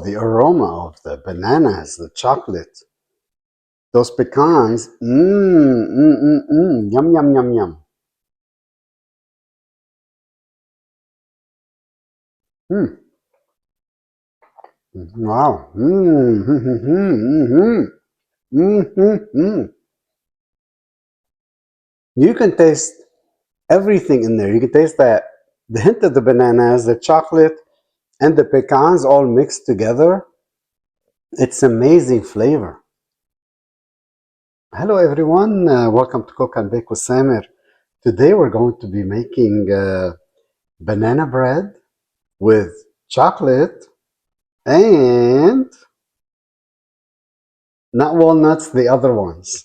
The aroma of the bananas, the chocolate, those pecans, yum, yum, yum, yum. Mm. Wow. You can taste everything in there. You can taste that the hint of the bananas, the chocolate, and the pecans all mixed together. It's amazing flavor. Hello everyone, welcome to Cook and Bake with Samir. Today we're going to be making banana bread with chocolate and not walnuts, the other ones.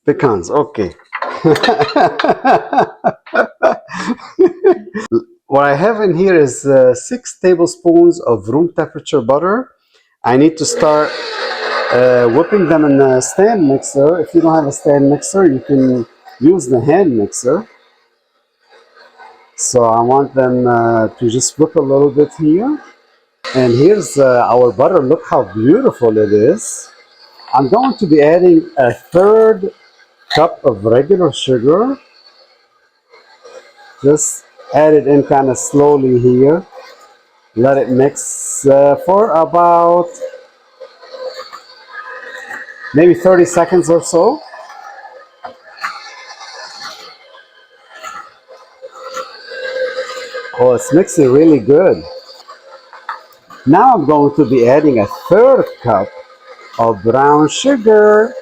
Pecans, okay. What I have in here is 6 tablespoons of room temperature butter. I need to start whipping them in a stand mixer. If you don't have a stand mixer, you can use the hand mixer. So I want them to just whip a little bit here. And here's our butter. Look how beautiful it is. I'm going to be adding a third cup of regular sugar. Just add it in kind of slowly here. Let it mix for about maybe 30 seconds or so. Oh, it's mixing really good. Now I'm going to be adding a third cup of brown sugar.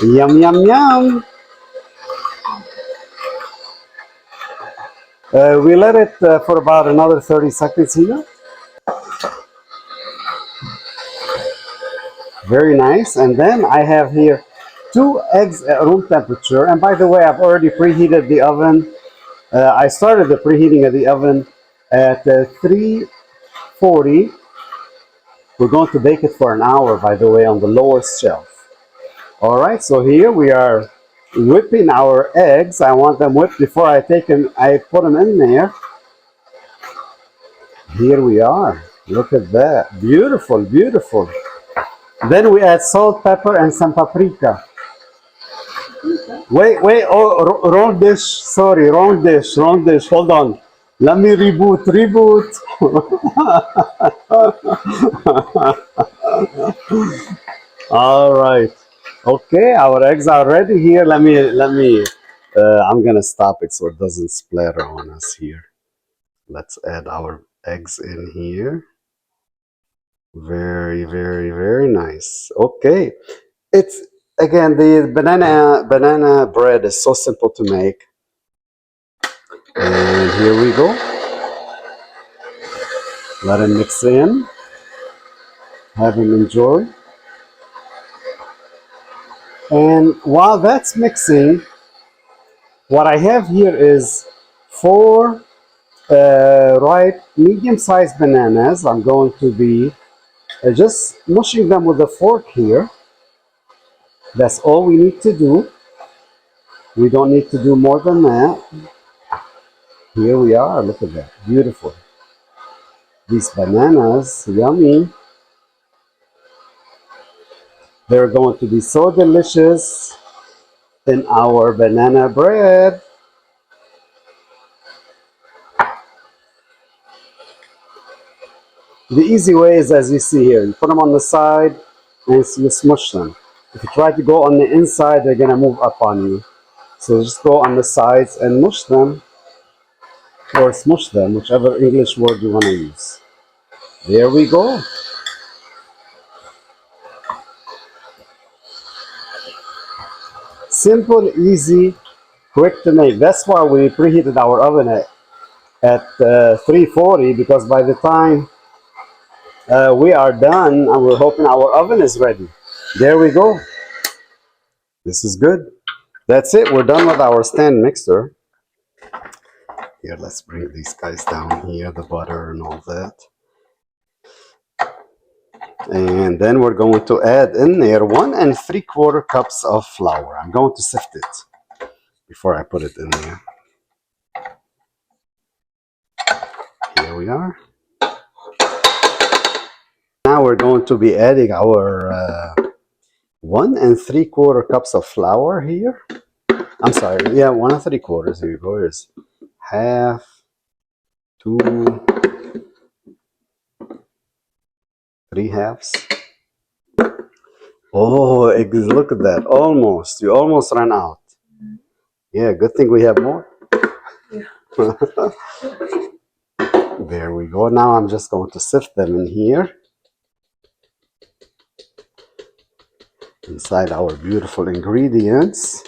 Yum, yum, yum. We let it for about another 30 seconds here. Very nice. And then I have here 2 eggs at room temperature. And by the way, I've already preheated the oven. I started the preheating of the oven at 340. We're going to bake it for an hour, by the way, on the lowest shelf. All right, so here we are whipping our eggs. I want them whipped before I put them in there. Here we are. Look at that. Beautiful, beautiful. Then we add salt, pepper, and some paprika. Wait. Oh, wrong dish. Sorry, wrong dish. Wrong dish. Hold on. Let me reboot. All right. Okay, our eggs are ready here. I'm gonna stop it so it doesn't splatter on us here. Let's add our eggs in here. Very, very, very nice. Okay. It's again the banana bread is so simple to make. And here we go. Let it mix in. Have him enjoy. And while that's mixing, what I have here is 4 ripe medium-sized bananas. I'm going to be just mushing them with a fork here. That's all we need to do. We don't need to do more than that. Here we are. Look at that. Beautiful. These bananas, yummy. They're going to be so delicious in our banana bread. The easy way is as you see here. You put them on the side and you smush them. If you try to go on the inside, they're going to move up on you. So just go on the sides and mush them, or smush them, whichever English word you want to use. There we go. Simple, easy, quick to make. That's why we preheated our oven at 340, because by the time we are done, and we're hoping our oven is ready. There we go. This is good. That's it. We're done with our stand mixer. Here, let's bring these guys down here, the butter and all that. And then we're going to add in there 1 3/4 cups of flour. I'm going to sift it before I put it in there. Here we are. now we're going to be adding our 1 3/4 cups of flour here. I'm sorry, yeah, 1 3/4. Here you go. Here's half, 2 3/2. Oh, look at that. Almost. You almost ran out. Yeah, good thing we have more. There we go. Now I'm just going to sift them in here inside our beautiful ingredients.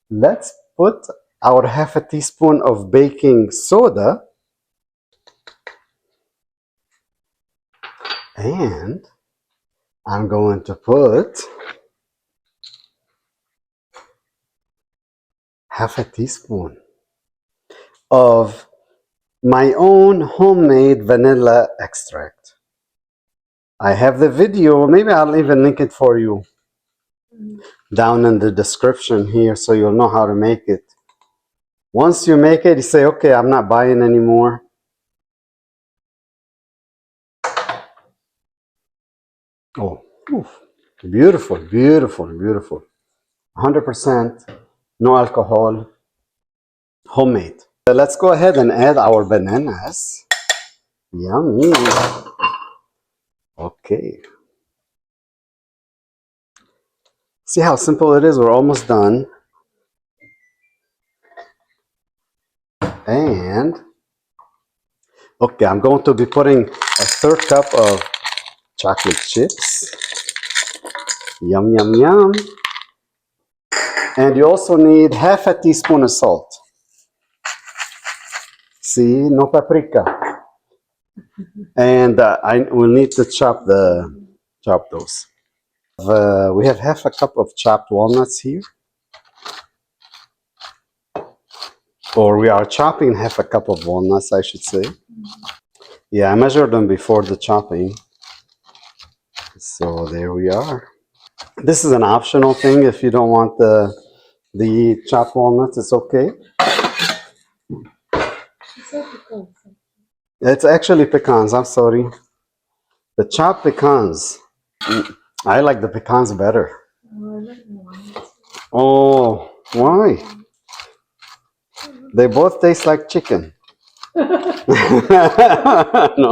Let's put our 1/2 teaspoon of baking soda and I'm going to put 1/2 teaspoon of my own homemade vanilla extract. I have the video, maybe I'll even link it for you down in the description here so you'll know how to make it. Once you make it, you say, okay, I'm not buying anymore. Oh, oof. Beautiful, beautiful, beautiful. 100% no alcohol, homemade. Let's go ahead and add our bananas. Yummy. Okay. See how simple it is? We're almost done. And, okay, I'm going to be putting a 1/3 cup of chocolate chips. Yum, yum, yum. And you also need 1/2 teaspoon of salt. See, no paprika. And I will need to chop those. We have 1/2 cup of chopped walnuts here. Or we are chopping 1/2 cup of walnuts, I should say. Yeah, I measured them before the chopping. So there we are. This is an optional thing. If you don't want the chopped walnuts, it's okay. It's actually pecans, I'm sorry. The chopped pecans. I like the pecans better. Oh, why? They both taste like chicken. No.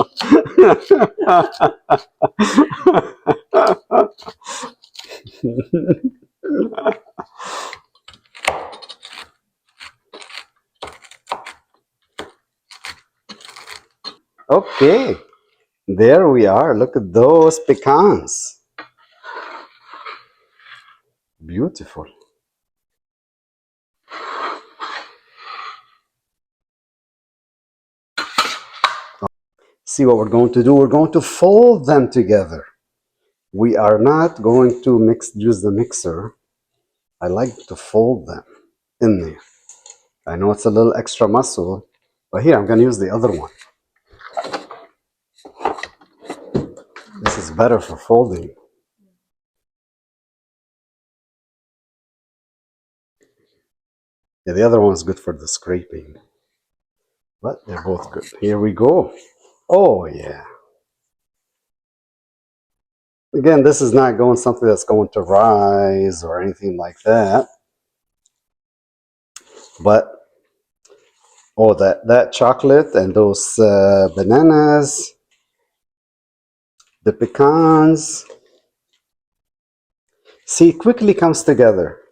Okay, there we are. Look at those pecans. Beautiful. See what we're going to do? We're going to fold them together. We are not going to use the mixer. I like to fold them in there. I know it's a little extra muscle, but here I'm going to use the other one. This is better for folding. Yeah, the other one is good for the scraping. But they're both good. Here we go. Oh, yeah. Again, this is not going something that's going to rise or anything like that. But, oh, that chocolate and those bananas, the pecans. See, it quickly comes together.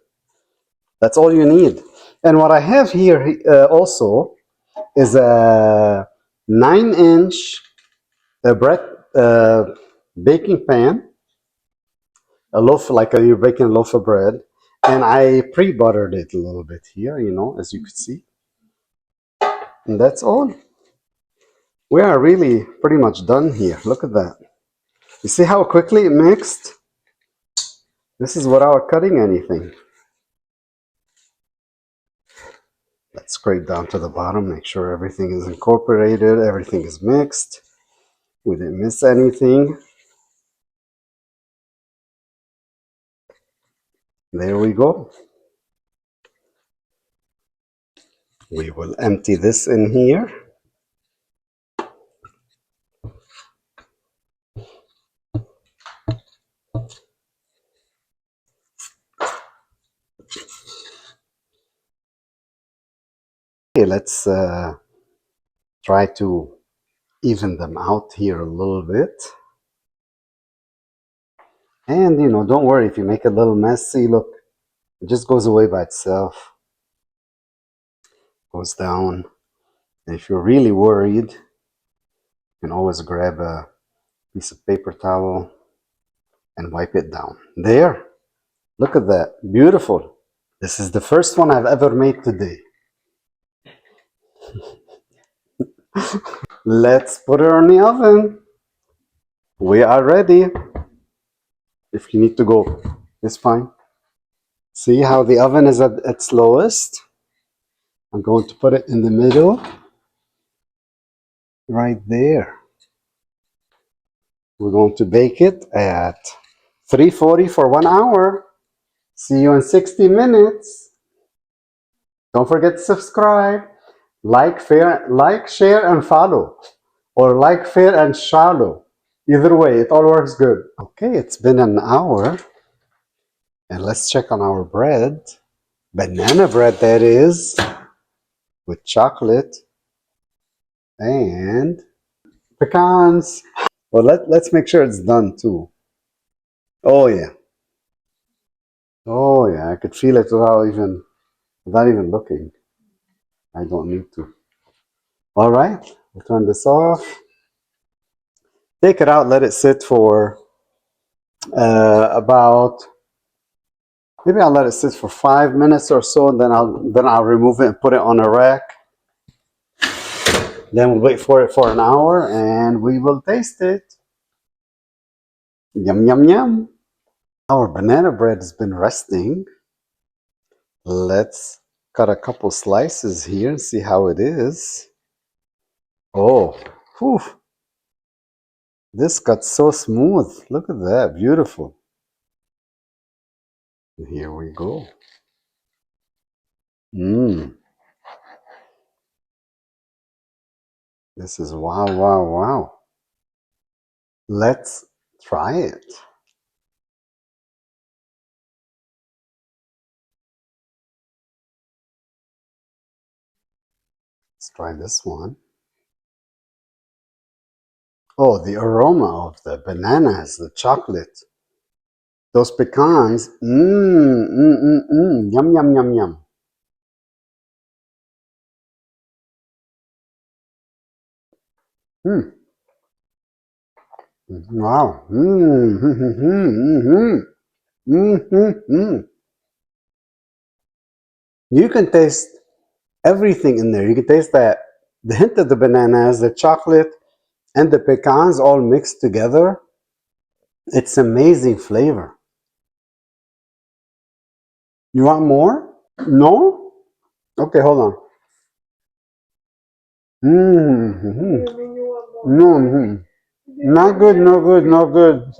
That's all you need. And what I have here also is a 9-inch bread baking pan, a loaf, like you're baking a loaf of bread. And I pre-buttered it a little bit here, you know, as you could see. And that's all. We are really pretty much done here. Look at that. You see how quickly it mixed? This is without cutting anything. Let's scrape down to the bottom, make sure everything is incorporated, everything is mixed. We didn't miss anything. There we go. We will empty this in here. Okay, let's try to even them out here a little bit. And don't worry if you make it a little messy. Look, it just goes away by itself. Goes down. And if you're really worried, you can always grab a piece of paper towel and wipe it down. There. Look at that. Beautiful. This is the first one I've ever made today. Let's put it on the oven. We are ready. If you need to go, it's fine. See how the oven is at its lowest? I'm going to put it in the middle, right there. We're going to bake it at 340 for 1 hour. See you in 60 minutes. Don't forget to subscribe, like, share, and follow. Or like, share, and shallow. Either way, it all works good. Okay, it's been an hour. And let's check on our bread. Banana bread, that is, with chocolate and pecans. Well, let's make sure it's done too. Oh yeah. Oh yeah, I could feel it without even looking. I don't need to. All right, we'll turn this off. Take it out, let it sit for maybe I'll let it sit for 5 minutes or so, and then I'll remove it and put it on a rack. Then we'll wait for it for an hour and we will taste it. Yum, yum, yum. Our banana bread has been resting. Let's cut a couple slices here and see how it is. Oh, whew. This got so smooth. Look at that, beautiful. Here we go. This is wow, wow, wow. Let's try it. Let's try this one. Oh, the aroma of the bananas, the chocolate, those pecans. Yum, yum, yum, yum. Wow. You can taste everything in there. You can taste that the hint of the bananas, the chocolate, and the pecans all mixed together. It's amazing flavor. You want more? No? Okay, hold on. No, not good, no good, no good.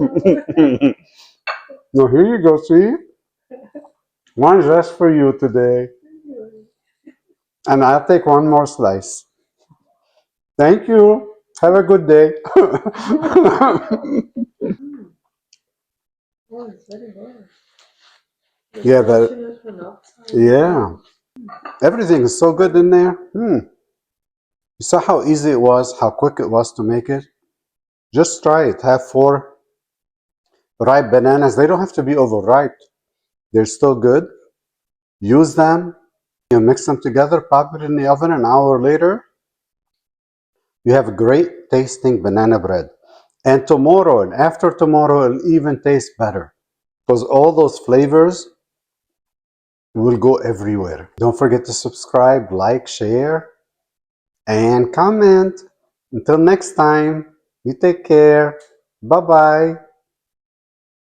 No, here you go, see? One just for you today. And I'll take one more slice. Thank you. Have a good day. Oh, it's very hard. Yeah, yeah. Everything is so good in there. You saw how easy it was, how quick it was to make it? Just try it. Have 4 ripe bananas. They don't have to be overripe. They're still good. Use them. You mix them together, pop it in the oven. An hour later, you have great tasting banana bread. And tomorrow and after tomorrow, it'll even taste better because all those flavors will go everywhere. Don't forget to subscribe, like, share, and comment. Until next time, you take care. Bye-bye.